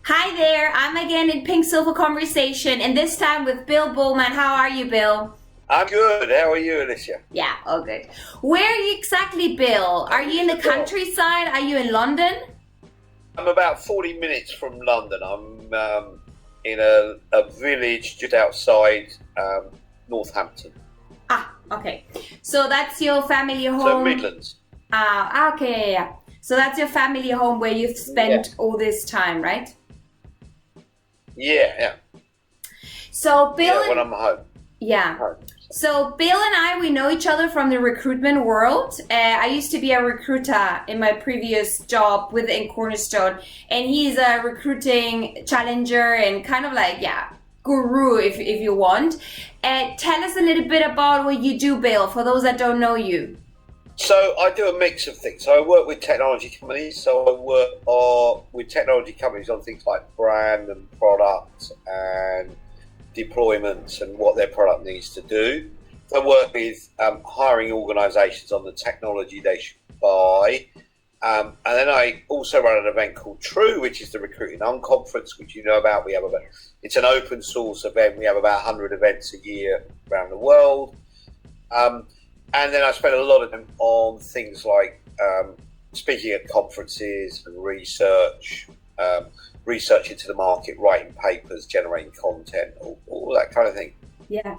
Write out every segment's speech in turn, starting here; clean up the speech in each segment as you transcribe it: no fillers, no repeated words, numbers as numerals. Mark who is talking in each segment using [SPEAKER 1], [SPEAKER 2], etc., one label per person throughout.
[SPEAKER 1] Hi there, I'm again in Pink Silver Conversation, and this time with Bill Boorman. How are you, Bill?
[SPEAKER 2] I'm good. How are you, Alicia?
[SPEAKER 1] Yeah, all good. Where are you exactly, Bill? Are you in the countryside? Are you in London?
[SPEAKER 2] I'm about 40 minutes from London. I'm in a village just outside Northampton.
[SPEAKER 1] Ah, okay. So that's your family home?
[SPEAKER 2] So Midlands.
[SPEAKER 1] Ah, okay, yeah. So that's your family home where you've spent all this time, right?
[SPEAKER 2] Yeah.
[SPEAKER 1] So Bill,
[SPEAKER 2] when I'm home.
[SPEAKER 1] Yeah.
[SPEAKER 2] Home.
[SPEAKER 1] So Bill and I, we know each other from the recruitment world. I used to be a recruiter in my previous job within Cornerstone, and he's a recruiting challenger and kind of like, guru if you want. Tell us a little bit about what you do, Bill, for those that don't know you.
[SPEAKER 2] So I do a mix of things. So I work with technology companies. So I work with technology companies on things like brand and product and deployments and what their product needs to do. I work with hiring organisations on the technology they should buy. And then I also run an event called True, which is the Recruiting Unconference, which you know about. It's an open source event. We have about 100 events a year around the world. And then I spend a lot of time on things like speaking at conferences and research into the market, writing papers, generating content, all that kind of thing.
[SPEAKER 1] Yeah.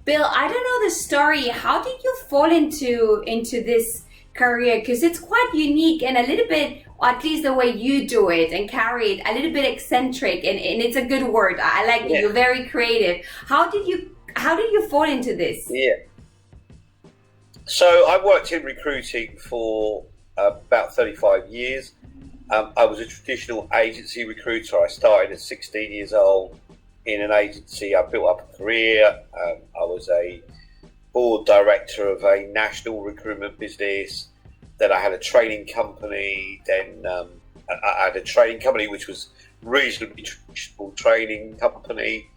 [SPEAKER 1] Bill, I don't know the story. How did you fall into this career? Because it's quite unique and a little bit, or at least the way you do it and carry it, a little bit eccentric, and it's a good word. I like it. You're very creative. How did you fall into this?
[SPEAKER 2] Yeah. So I worked in recruiting for about 35 years. I was a traditional agency recruiter. I started at 16 years old in an agency. I built up a career. I was a board director of a national recruitment business. Then I had a training company. Then I had a training company which was reasonably traditional training company.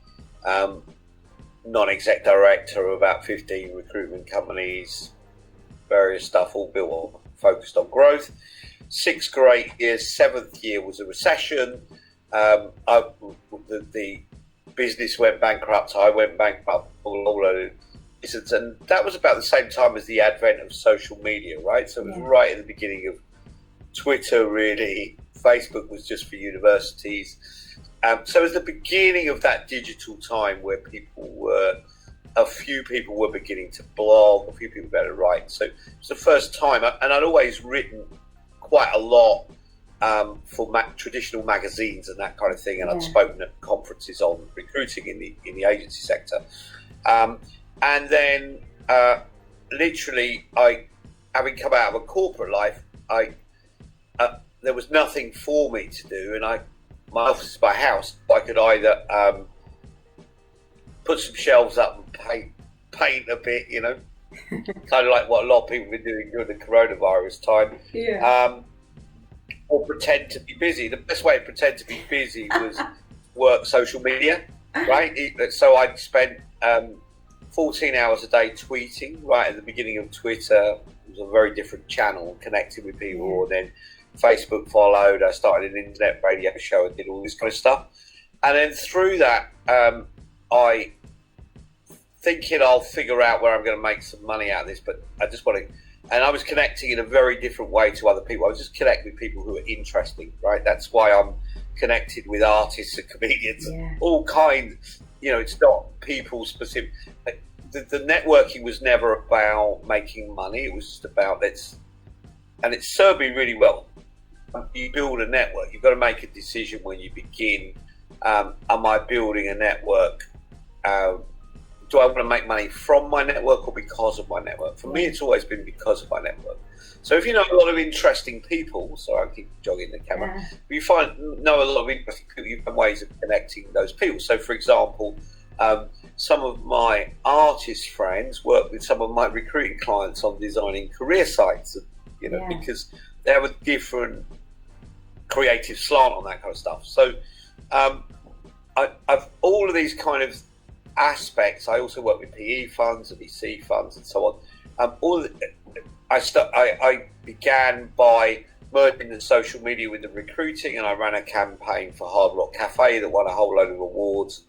[SPEAKER 2] Non-exec director of about 15 recruitment companies. Various stuff, all built on, focused on growth. 6 great years. 7th year was a recession. The business went bankrupt. I went bankrupt. And that was about the same time as the advent of social media, right? So it was right at the beginning of Twitter, really. Facebook was just for universities. So it was the beginning of that digital time where a few people were beginning to blog, a few people better write. So it was the first time, and I'd always written quite a lot for traditional magazines and that kind of thing, and I'd spoken at conferences on recruiting in the agency sector. And then, literally, having come out of a corporate life, there was nothing for me to do, and my office is my house. I could either put some shelves up and paint a bit, kind of like what a lot of people were doing during the coronavirus time.
[SPEAKER 1] Yeah.
[SPEAKER 2] Or pretend to be busy. The best way to pretend to be busy was work social media, right? So I'd spent 14 hours a day tweeting right at the beginning of Twitter. It was a very different channel, connecting with people. And then Facebook followed. I started an internet radio show and did all this kind of stuff. And then through that, I thinking I'll figure out where I'm going to make some money out of this, but I just want to, and I was connecting in a very different way to other people. I was just connecting with people who are interesting, right? That's why I'm connected with artists and comedians, all kinds. It's not people specific. The networking was never about making money. It was just about and it served me really well. You build a network. You've got to make a decision when you begin. Am I building a network? Do I want to make money from my network or because of my network? For me, it's always been because of my network. So if you know a lot of interesting people, so I keep jogging the camera, if you know a lot of interesting people, you find ways of connecting those people. So for example, some of my artist friends work with some of my recruiting clients on designing career sites, because they have a different creative slant on that kind of stuff. So I've all of these kind of aspects. I also work with PE funds and VC funds and so on. I began by merging the social media with the recruiting, and I ran a campaign for Hard Rock Cafe that won a whole load of awards.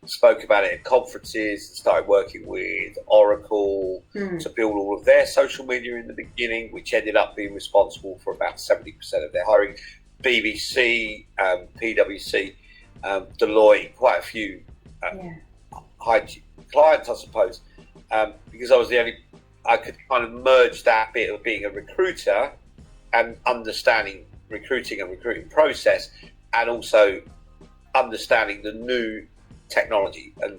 [SPEAKER 2] Spoke about it at conferences, and started working with Oracle to build all of their social media in the beginning, which ended up being responsible for about 70% of their hiring. BBC, PwC, Deloitte, quite a few high clients, I suppose, because I was the only, I could kind of merge that bit of being a recruiter and understanding recruiting and recruiting process, and also understanding the new technology. And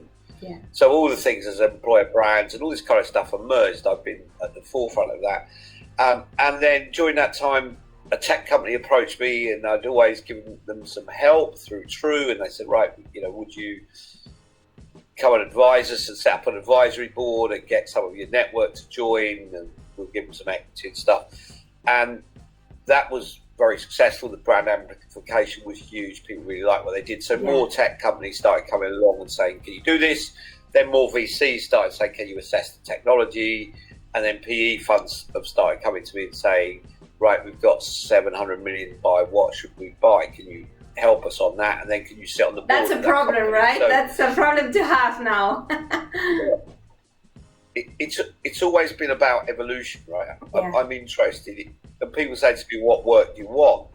[SPEAKER 2] so all the things as employer brands and all this kind of stuff are merged. I've been at the forefront of that. And then during that time, a tech company approached me, and I'd always given them some help through True, and they said, right, would you come and advise us and set up an advisory board and get some of your network to join, and we'll give them some equity and stuff. And that was very successful. The brand amplification was huge. People really liked what they did. So more tech companies started coming along and saying, can you do this? Then more VCs started saying, can you assess the technology? And then PE funds have started coming to me and saying, right, we've got 700 million to buy. What should we buy? Can you help us on that? And then can you sit on the board?
[SPEAKER 1] That's a problem, right? So, that's a problem to have now.
[SPEAKER 2] It's always been about evolution, right? I'm interested in, and people say to me, what work do you want?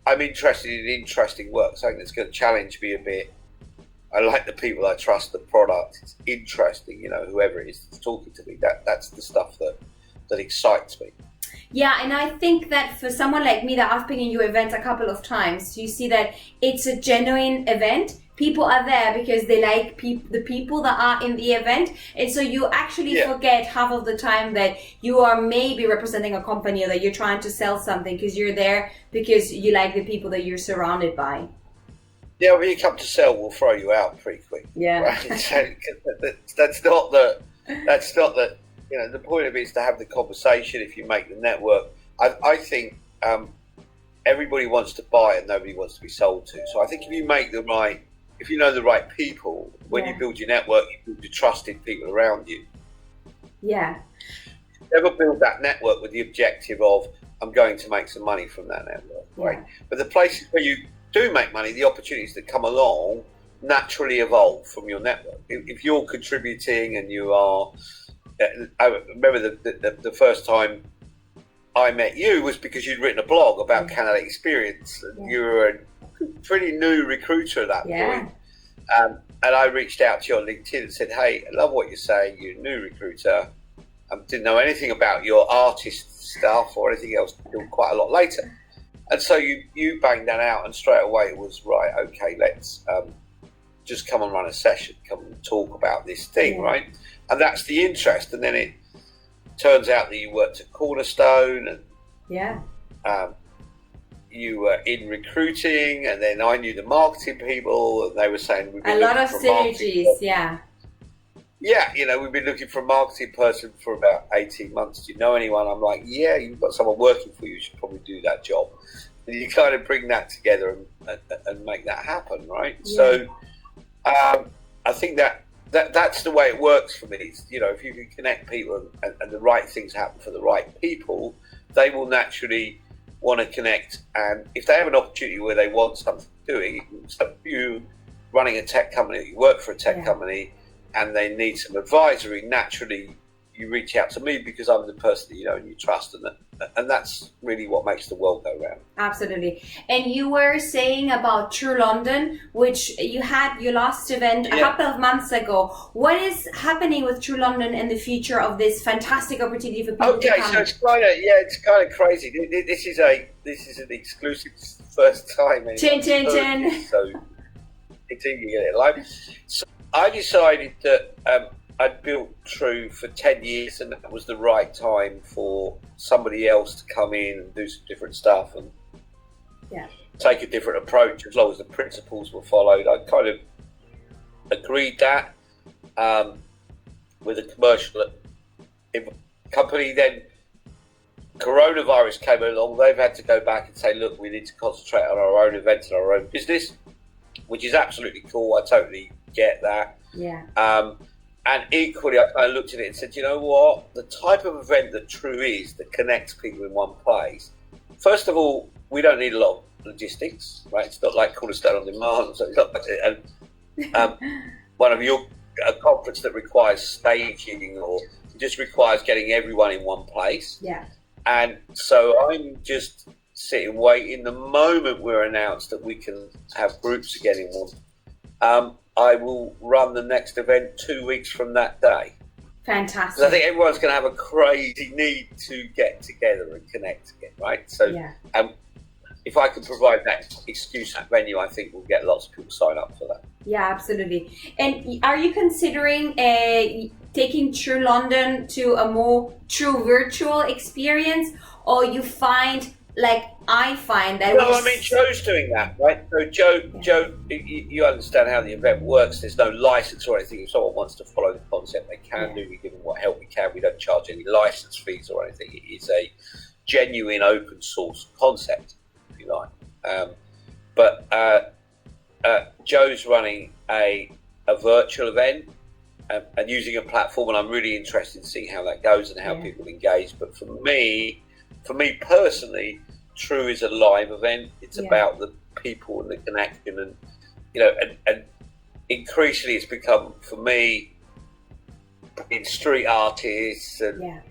[SPEAKER 2] I'm interested in interesting work, something that's going to challenge me a bit. I like the people, I trust the product, it's interesting, whoever it is that's talking to me, that's the stuff that excites me.
[SPEAKER 1] Yeah, and I think that for someone like me, that I've been in your event a couple of times, you see that it's a genuine event. People are there because they like the people that are in the event. And so you actually forget half of the time that you are maybe representing a company or that you're trying to sell something, because you're there because you like the people that you're surrounded by.
[SPEAKER 2] Yeah, when you come to sell, we'll throw you out pretty quick.
[SPEAKER 1] Yeah.
[SPEAKER 2] Right? So that's not the, the point of it is to have the conversation. If you make the network, I think everybody wants to buy and nobody wants to be sold to. So I think if you make if you know the right people, when you build your network, you build your trusted people around you.
[SPEAKER 1] Yeah.
[SPEAKER 2] Never build that network with the objective of, I'm going to make some money from that network, right? But the places where you do make money, the opportunities that come along naturally evolve from your network. If you're contributing and you are, I remember the first time I met you was because you'd written a blog about candidate experience, and you were a pretty new recruiter at that point. And I reached out to you on LinkedIn and said, hey, I love what you're saying, you're a new recruiter. Didn't know anything about your artist stuff or anything else until quite a lot later. And so you banged that out, and straight away it was, right, okay, let's just come and run a session, come and talk about this thing, right? And that's the interest. And then it turns out that you worked at Cornerstone, and you were in recruiting, and then I knew the marketing people, and they were saying we've been
[SPEAKER 1] a lot of synergies.
[SPEAKER 2] We've been looking for a marketing person for about 18 months. Do you know anyone? I'm like, yeah, you've got someone working for you, you should probably do that job. And you kind of bring that together and make that happen, right? So I think that's the way it works for me. It's, if you can connect people and the right things happen for the right people, they will naturally want to connect. And if they have an opportunity where they want something doing, so you running a tech company, you work for a tech company, and they need some advisory, naturally you reach out to me because I'm the person that you know and you trust, and that's really what makes the world go round.
[SPEAKER 1] Absolutely. And you were saying about TruLondon, which you had your last event a couple of months ago. What is happening with TruLondon and the future of this fantastic opportunity for people to come?
[SPEAKER 2] So it's kind of crazy. This is an exclusive first time.
[SPEAKER 1] Chin.
[SPEAKER 2] So it's easy to get it live. So I decided that I'd built True for 10 years, and that was the right time for somebody else to come in and do some different stuff and take a different approach, as long as the principles were followed. I kind of agreed that with a commercial company. Then coronavirus came along. They've had to go back and say, look, we need to concentrate on our own events and our own business, which is absolutely cool. I totally get that. And equally, I kind of looked at it and said, you know what? The type of event that True is, that connects people in one place, first of all, we don't need a lot of logistics, right? It's not like Cornerstone on Demand. So it's not like, one of your a conference that requires staging or just requires getting everyone in one place.
[SPEAKER 1] Yeah.
[SPEAKER 2] And so I'm just sitting waiting. The moment we're announced that we can have groups again in one, I will run the next event 2 weeks from that day.
[SPEAKER 1] Fantastic.
[SPEAKER 2] Because I think everyone's going to have a crazy need to get together and connect again, right? So, if I can provide that excuse, that venue, I think we'll get lots of people sign up for that.
[SPEAKER 1] Yeah, absolutely. And are you considering taking TruLondon to a more true virtual experience, or you find, like I find that?
[SPEAKER 2] No, I mean Joe's doing that, right? So Joe, you understand how the event works. There's no license or anything. If someone wants to follow the concept, they can do. We give them what help we can. We don't charge any license fees or anything. It is a genuine open source concept, if you like. But Joe's running a virtual event and using a platform, and I'm really interested in seeing how that goes and how people engage. But for me personally, True is a live event. It's about the people and the connection, and and increasingly it's become, for me, bringing street artists and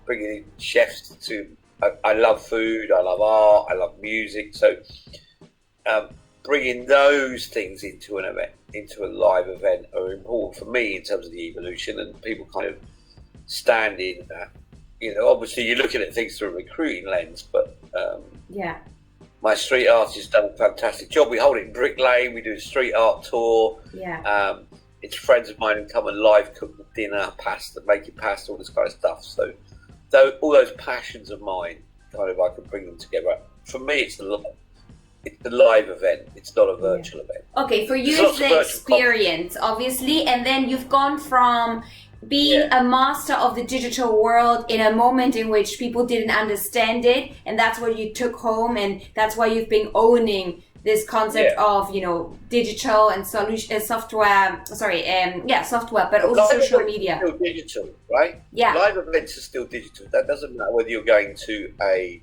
[SPEAKER 2] bringing in chefs to. I love food, I love art, I love music. So bringing those things into an event, into a live event, are important for me in terms of the evolution, and people kind of stand in that. Obviously you're looking at things through a recruiting lens, but my street artist has done a fantastic job. We hold it in Brick Lane, we do a street art tour. It's friends of mine who come and live cook the dinner, pasta, making pasta, all this kind of stuff. So all those passions of mine, kind of, I can bring them together. For me, it's the live event. It's not a virtual event.
[SPEAKER 1] Okay, for you it's the experience, obviously, and then you've gone from being a master of the digital world in a moment in which people didn't understand it, and that's what you took home, and that's why you've been owning this concept of digital and software, but also social media.
[SPEAKER 2] Still digital, right? Live events are still digital. That doesn't matter whether you're going to a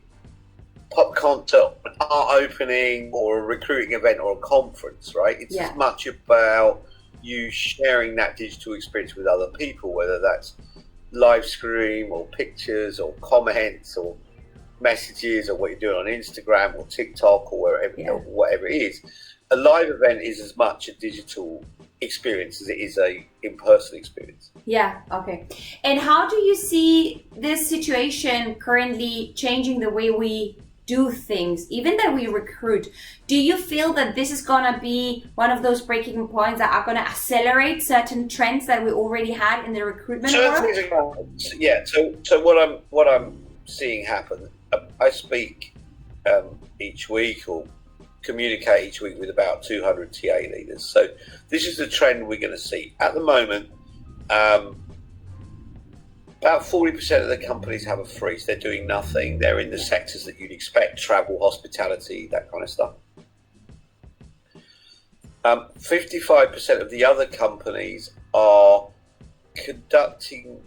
[SPEAKER 2] pop concert, an art opening, or a recruiting event, or a conference, right? It's as much about you sharing that digital experience with other people, whether that's live stream or pictures or comments or messages or what you're doing on Instagram or TikTok or whatever it is. A live event is as much a digital experience as it is a in-person experience.
[SPEAKER 1] And how do you see this situation currently changing the way we do things, even that we recruit? Do you feel that this is going to be one of those breaking points that are going to accelerate certain trends that we already had in the recruitment world?
[SPEAKER 2] So what I'm seeing happen, I speak each week or communicate each week with about 200 TA leaders. So this is the trend we're going to see. At the moment, about 40% of the companies have a freeze. They're doing nothing. They're in the sectors that you'd expect: travel, hospitality, that kind of stuff. 55% of the other companies are conducting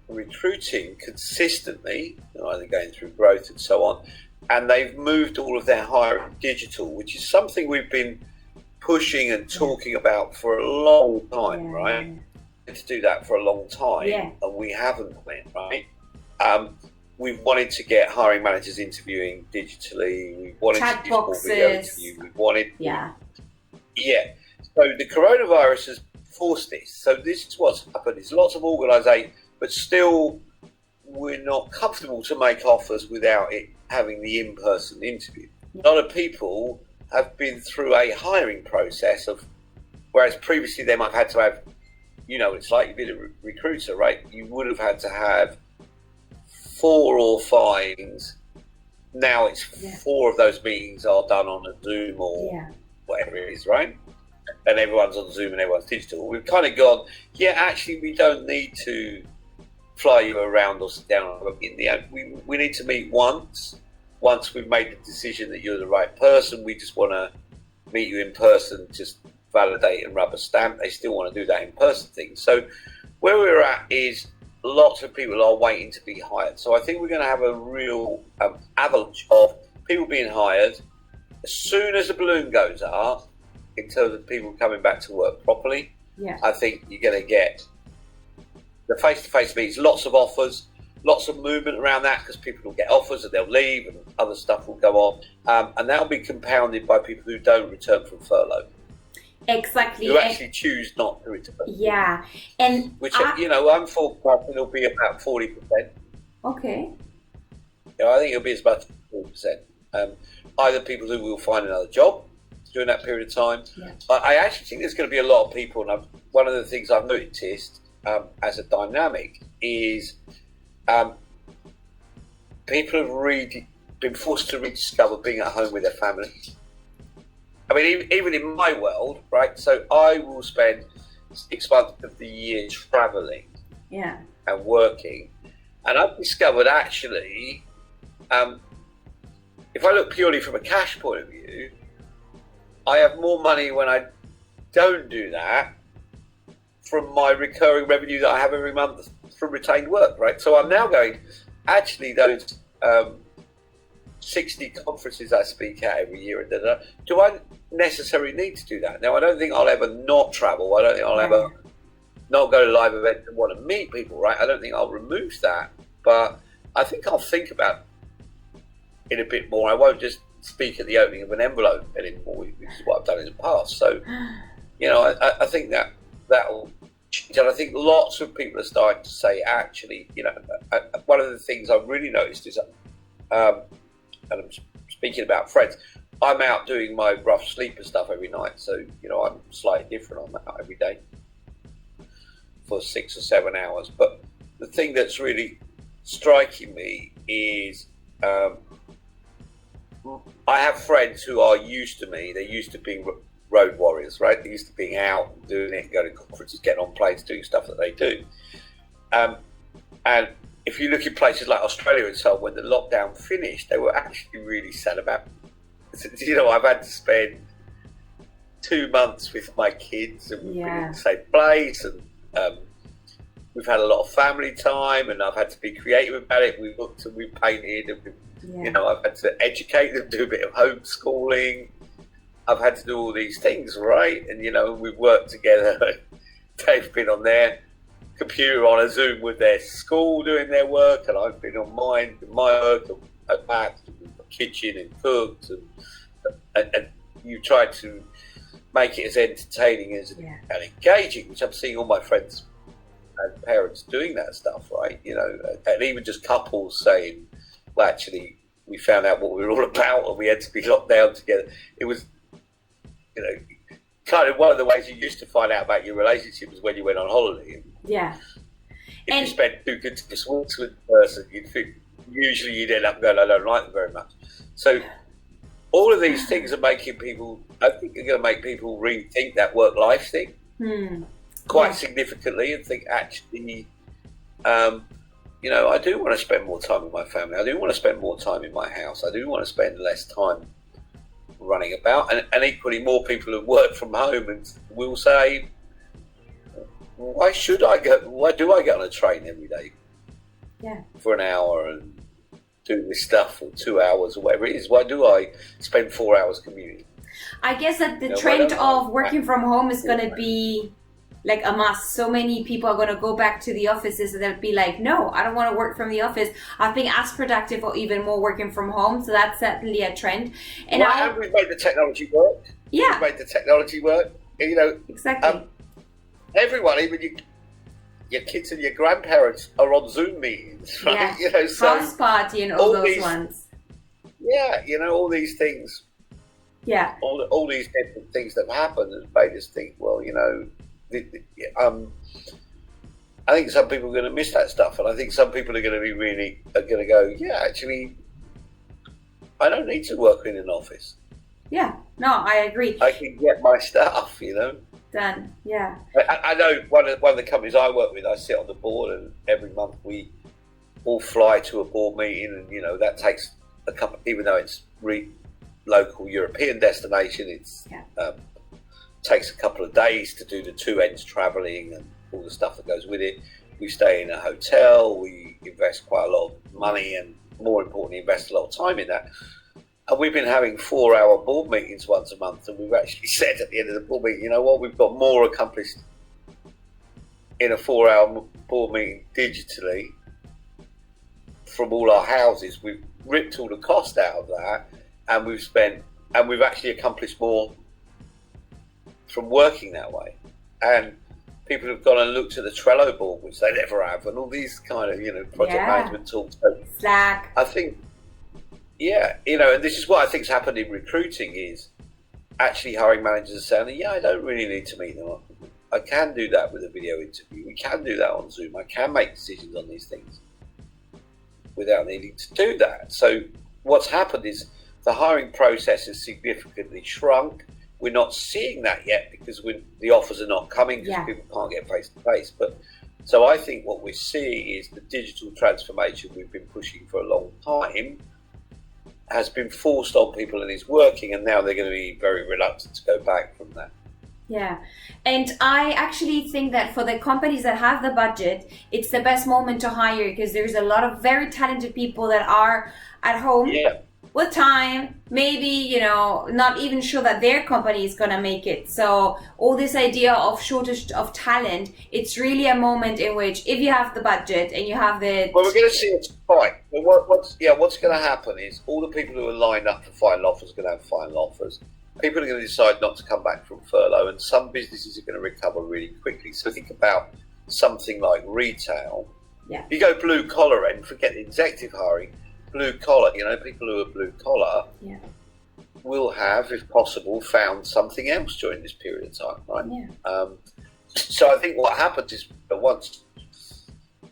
[SPEAKER 2] recruiting consistently, either going through growth and so on, and they've moved all of their hiring digital, which is something we've been pushing and talking about for a long time, right? To do that for a long time, and we haven't went, right? We've wanted to get hiring managers interviewing digitally. We wanted
[SPEAKER 1] chat
[SPEAKER 2] to do more video interview. We wanted, So the coronavirus has forced this. So this is what's happened. There's lots of organisations, but still, we're not comfortable to make offers without it having the in-person interview. A lot of people have been through a hiring process whereas previously they might have had to have, it's like you've been a recruiter, right? You would have had to have 4 or 5 meetings. Now it's 4 of those meetings are done on a Zoom or whatever it is, right? And everyone's on Zoom and everyone's digital. We've kind of gone, actually, we don't need to fly you around or sit down. We need to meet once. Once we've made the decision that you're the right person, we just want to meet you in person, just validate and rubber stamp. They still want to do that in person thing. So where we're at is lots of people are waiting to be hired. So I think we're going to have a real avalanche of people being hired as soon as the balloon goes up in terms of people coming back to work properly.
[SPEAKER 1] Yeah.
[SPEAKER 2] I think you're going to get the face-to-face meetings, lots of offers, lots of movement around that because people will get offers and they'll leave and other stuff will go on. And that'll be compounded by people who don't return from furlough.
[SPEAKER 1] Exactly.
[SPEAKER 2] Who actually choose not to return.
[SPEAKER 1] Yeah. And
[SPEAKER 2] which, I'm forecasting it'll be about 40%.
[SPEAKER 1] Okay.
[SPEAKER 2] I think it'll be as much as 40%. Either people who will find another job during that period of time.
[SPEAKER 1] Yeah.
[SPEAKER 2] I actually think there's going to be a lot of people, and one of the things I've noticed as a dynamic is people have really been forced to rediscover being at home with their family. I mean, even in my world, right? So I will spend 6 months of the year traveling and working. And I've discovered actually, if I look purely from a cash point of view, I have more money when I don't do that from my recurring revenue that I have every month from retained work, right? So I'm now going, actually those 60 conferences I speak at every year, and do I necessarily need to do that? Now, I don't think I'll ever not travel. I don't think I'll ever not go to live events and want to meet people, right? I don't think I'll remove that, but I think I'll think about it a bit more. I won't just speak at the opening of an envelope anymore, which is what I've done in the past. So, I think that'll change. And I think lots of people are starting to say, actually, one of the things I've really noticed is, and I'm speaking about friends, I'm out doing my rough sleeper stuff every night. So, I'm slightly different on that every day for 6 or 7 hours. But the thing that's really striking me is I have friends who are used to me. They're used to being road warriors, right? They're used to being out, doing it, going to conferences, getting on planes, doing stuff that they do. And if you look in places like Australia and so on, when the lockdown finished, they were actually really sad about it. I've had to spend 2 months with my kids and we've been in the same place, and we've had a lot of family time, and I've had to be creative about it. We've looked and we've painted, and I've had to educate them, do a bit of homeschooling. I've had to do all these things, right? And we've worked together. They've been on their computer on a Zoom with their school doing their work, and I've been on mine with my work at back, kitchen and cooked, and you try to make it as entertaining and engaging, which I'm seeing all my friends and parents doing that stuff, right? And even just couples saying, well, actually, we found out what we were all about and we had to be locked down together. It was, kind of one of the ways you used to find out about your relationship was when you went on holiday.
[SPEAKER 1] Yeah.
[SPEAKER 2] If you spent 2 good weeks with the person, usually you'd end up going, I don't like them very much. So all of these things are making people, I think they're going to make people rethink that work-life thing quite significantly, and think, actually, I do want to spend more time with my family. I do want to spend more time in my house. I do want to spend less time running about. And equally, more people have worked from home and will say, why do I get on a train every day for an hour and do this stuff for 2 hours or whatever it is? Why do I spend 4 hours commuting?
[SPEAKER 1] I guess that the trend of working from home is going to be like a must. So many people are going to go back to the offices and they'll be like, no, I don't want to work from the office. I've been as productive or even more working from home. So that's certainly a trend. And
[SPEAKER 2] we've made the technology work.
[SPEAKER 1] Yeah.
[SPEAKER 2] We've made the technology work.
[SPEAKER 1] Exactly.
[SPEAKER 2] Everyone, even your kids and your grandparents are on Zoom meetings, right?
[SPEAKER 1] House party and all those ones.
[SPEAKER 2] Yeah, all these things.
[SPEAKER 1] Yeah.
[SPEAKER 2] All these different things that have happened has made us think, well, I think some people are going to miss that stuff, and I think some people are going to go, yeah, actually, I don't need to work in an office.
[SPEAKER 1] Yeah, no, I agree.
[SPEAKER 2] I can get my stuff,
[SPEAKER 1] Done. Yeah.
[SPEAKER 2] I know one of the companies I work with, I sit on the board, and every month we all fly to a board meeting, and that takes a couple, even though it's local European destination, it's takes a couple of days to do the 2 ends travelling and all the stuff that goes with it. we stay in a hotel, we invest quite a lot of money, and more importantly, invest a lot of time in that. And we've been having 4-hour board meetings once a month, and we've actually said at the end of the board meeting, you know what, we've got more accomplished in a 4-hour board meeting digitally from all our houses. We've ripped all the cost out of that, and we've actually accomplished more from working that way. And people have gone and looked at the Trello board, which they never have, and all these kind of, project management tools. So
[SPEAKER 1] Slack.
[SPEAKER 2] I think, and this is what I think's happened in recruiting, is actually hiring managers are saying, I don't really need to meet them. I can do that with a video interview. We can do that on Zoom. I can make decisions on these things without needing to do that. So what's happened is the hiring process has significantly shrunk. We're not seeing that yet because the offers are not coming because people can't get face to face. But so I think what we're seeing is the digital transformation we've been pushing for a long time has been forced on people and is working, and now they're going to be very reluctant to go back from that.
[SPEAKER 1] Yeah, and I actually think that for the companies that have the budget, it's the best moment to hire, because there's a lot of very talented people that are at home with time, maybe, not even sure that their company is going to make it. So all this idea of shortage of talent, it's really a moment in which, if you have the budget and you have the...
[SPEAKER 2] Well, we're going to see a spike. What's going to happen is all the people who are lined up for final offers are going to have final offers. People are going to decide not to come back from furlough, and some businesses are going to recover really quickly. So think about something like retail.
[SPEAKER 1] Yeah.
[SPEAKER 2] You go blue collar and forget the executive hiring. Blue collar, people who are blue collar will have, if possible, found something else during this period of time, right?
[SPEAKER 1] Yeah.
[SPEAKER 2] So I think what happens is once,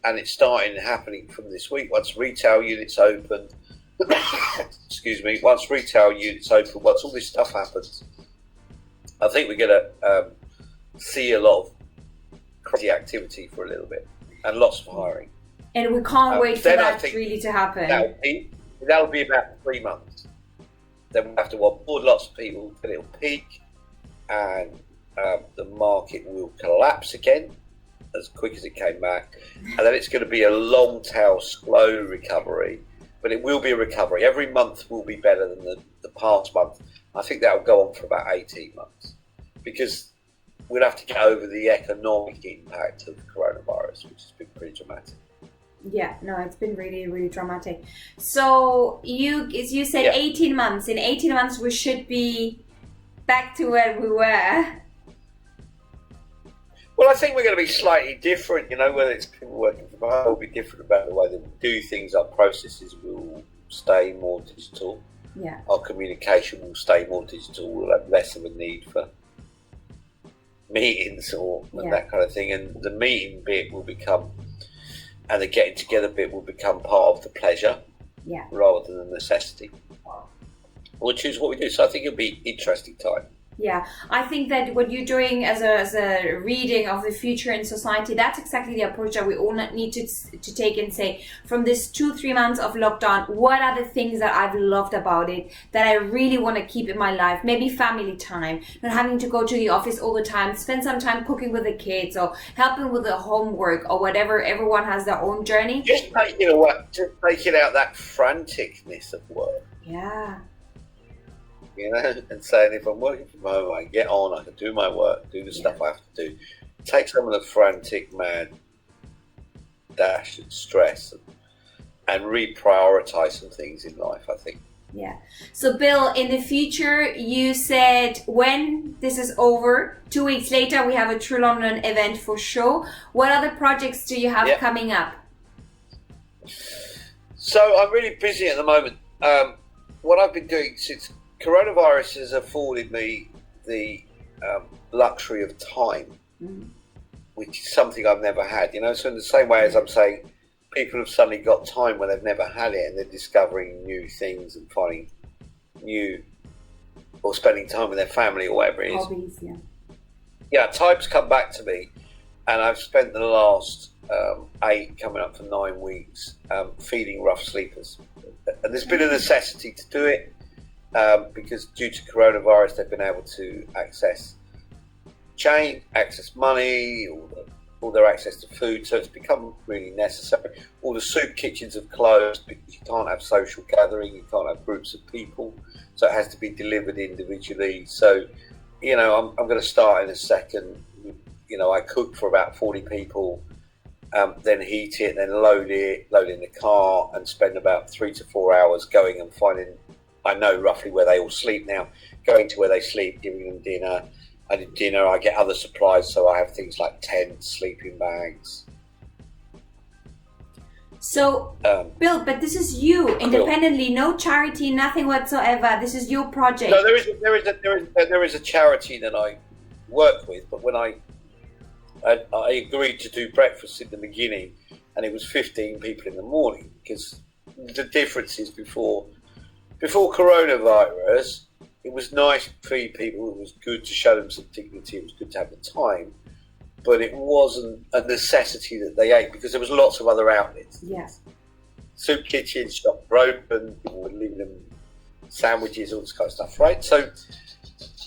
[SPEAKER 2] and it's starting happening from this week, once retail units open, once retail units open, once all this stuff happens, I think we're going to see a lot of crazy activity for a little bit and lots of hiring.
[SPEAKER 1] And we can't wait for that really to happen.
[SPEAKER 2] That'll be about 3 months. Then we'll have to onboard lots of people, then it'll peak, and the market will collapse again as quick as it came back. And then it's going to be a long tail, slow recovery, but it will be a recovery. Every month will be better than the past month. I think that will go on for about 18 months, because we'll have to get over the economic impact of coronavirus, which has been pretty dramatic.
[SPEAKER 1] Yeah, no, it's been really, really dramatic. So as you said, 18 months. In 18 months, we should be back to where we were.
[SPEAKER 2] Well, I think we're going to be slightly different, whether it's people working from home, will be different about the way that we do things. Our processes will stay more digital.
[SPEAKER 1] Yeah.
[SPEAKER 2] Our communication will stay more digital. We'll have less of a need for meetings and that kind of thing. And the meeting bit will become, and the getting together bit will become part of the pleasure rather than the necessity, which is what we do. So I think it'll be an interesting time.
[SPEAKER 1] Yeah, I think that what you're doing as a reading of the future in society, that's exactly the approach that we all need to take and say, from this 2-3 months of lockdown, what are the things that I've loved about it that I really want to keep in my life? Maybe family time, not having to go to the office all the time, spend some time cooking with the kids or helping with the homework or whatever. Everyone has their own journey.
[SPEAKER 2] Just taking out that franticness of work.
[SPEAKER 1] Yeah.
[SPEAKER 2] And saying, if I'm working from home, I can get on, I can do my work, do the stuff I have to do. Take some of the frantic, mad dash and stress and reprioritize some things in life, I think.
[SPEAKER 1] Yeah. So, Bill, in the future, you said when this is over, 2 weeks later, we have a TruLondon event for sure. What other projects do you have coming up?
[SPEAKER 2] So, I'm really busy at the moment. What I've been doing since coronavirus has afforded me the luxury of time, which is something I've never had. So in the same way as I'm saying, people have suddenly got time when they've never had it, and they're discovering new things and finding new, or spending time with their family or whatever it is.
[SPEAKER 1] Hobbies,
[SPEAKER 2] time's come back to me, and I've spent the last 8, coming up for 9 weeks, feeding rough sleepers. And there's been a necessity to do it. Because due to coronavirus, they've been able to access money, all the all their access to food. So it's become really necessary. All the soup kitchens have closed because you can't have social gathering, you can't have groups of people. So it has to be delivered individually. So, you know, I'm going to start in a second. You know, I cook for about 40 people, then heat it, then load in the car, and spend about 3 to 4 hours going and finding. I know roughly where they all sleep now. Going to where they sleep, giving them dinner. I do dinner. I get other supplies, so I have things like tents, sleeping bags.
[SPEAKER 1] So, Bill, but this is you independently, no charity, nothing whatsoever. This is your project.
[SPEAKER 2] No, there is a charity that I work with, but when I agreed to do breakfast in the beginning, and it was 15 people in the morning, because the difference is before coronavirus, it was nice to feed people. It was good to show them some dignity. It was good to have the time. But it wasn't a necessity that they ate, because there was lots of other outlets.
[SPEAKER 1] Yes.
[SPEAKER 2] Soup kitchens, shops were open, people were leaving them sandwiches, all this kind of stuff, right? So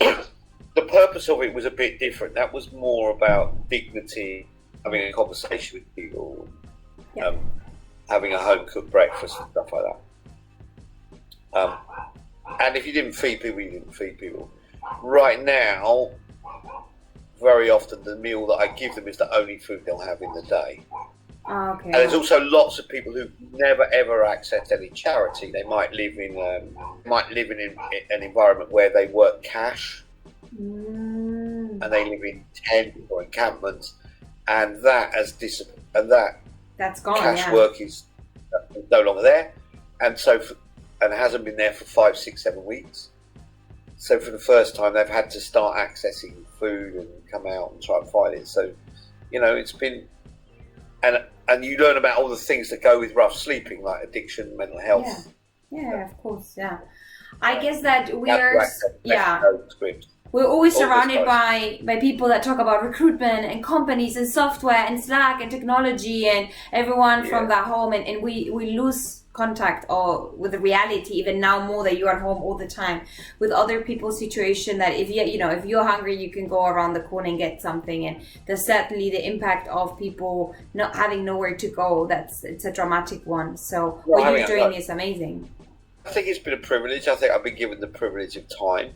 [SPEAKER 2] the purpose of it was a bit different. That was more about dignity, having a conversation with people, having a home-cooked breakfast and stuff like that. And if you didn't feed people, you didn't feed people. Right now, very often the meal that I give them is the only food they'll have in the day.
[SPEAKER 1] Okay.
[SPEAKER 2] And there's also lots of people who never ever access any charity. They might live in an environment where they work cash, and they live in tents or encampments, and that's gone. Cash work is no longer there, and and hasn't been there for 5, 6, 7 weeks. So for the first time, they've had to start accessing food and come out and try and find it. So, you know, it's been, and you learn about all the things that go with rough sleeping, like addiction, mental health.
[SPEAKER 1] Yeah, of course, yeah. I guess that we're always
[SPEAKER 2] All
[SPEAKER 1] surrounded by people that talk about recruitment and companies and software and Slack and technology and everyone from that home, and we lose contact with the reality, even now more that you're at home all the time with other people's situation, that if you're hungry, you can go around the corner and get something. And there's certainly the impact of people not having nowhere to go. It's a dramatic one. So what you're doing is amazing.
[SPEAKER 2] I think it's been a privilege. I think I've been given the privilege of time.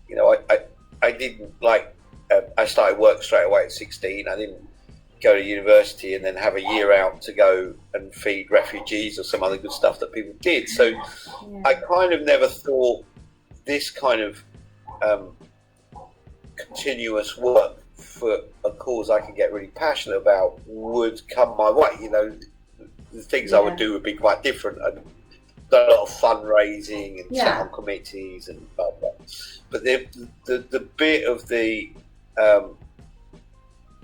[SPEAKER 2] You know, I didn't I started work straight away at 16. I didn't go to university and then have a year out to go and feed refugees or some other good stuff that people did. So I kind of never thought this kind of continuous work for a cause I could get really passionate about would come my way. You know, the things I would do would be quite different. I'd done a lot of fundraising and sat on committees and blah, blah. But the bit of the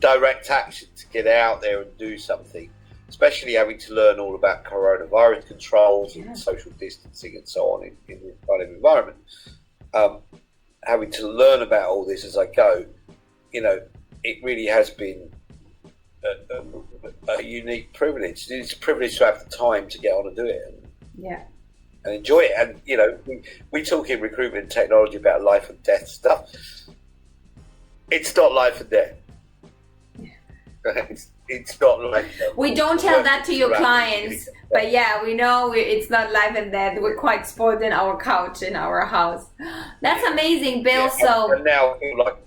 [SPEAKER 2] direct action to get out there and do something, especially having to learn all about coronavirus controls and social distancing and so on in this kind of environment, having to learn about all this as I go, you know, it really has been a unique privilege. It's a privilege to have the time to get on and do it and enjoy it. And, you know, we talk in recruitment technology about life and death stuff. It's not life and death. It's not like
[SPEAKER 1] we don't tell that to your clients, but we know it's not life and death. We're quite spoiled in our couch in our house. That's amazing, Bill.
[SPEAKER 2] And now I feel like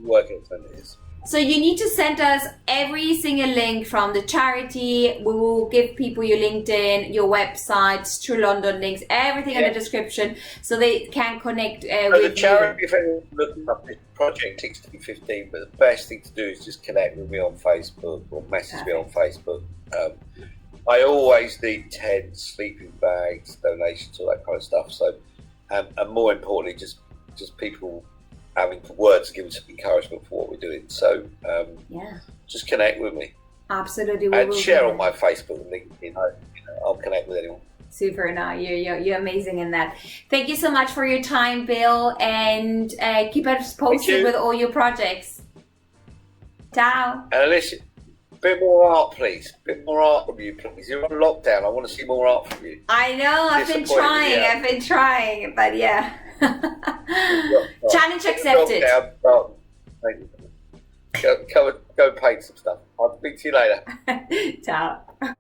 [SPEAKER 2] working for this.
[SPEAKER 1] So you need to send us every single link from the charity. We will give people your LinkedIn, your websites, TruLondon links, everything in the description, so they can connect with
[SPEAKER 2] the charity. If anyone's looking up this project 1615, but the best thing to do is just connect with me on Facebook or message me on Facebook. I always need tents, sleeping bags, donations, all that kind of stuff. So, and more importantly, just people having words to give us some encouragement for what we're doing. So just connect with me.
[SPEAKER 1] Absolutely.
[SPEAKER 2] And share on my Facebook and LinkedIn. I'll connect with anyone.
[SPEAKER 1] Super. Now you're amazing in that. Thank you so much for your time, Bill, and keep us posted with all your projects. Ciao.
[SPEAKER 2] And listen, a bit more art, please. A bit more art from you, please. You're on lockdown. I want to see more art from you.
[SPEAKER 1] I know. I've been trying, but yeah. Challenge accepted.
[SPEAKER 2] Go paint some stuff. I'll speak to you later.
[SPEAKER 1] Ciao.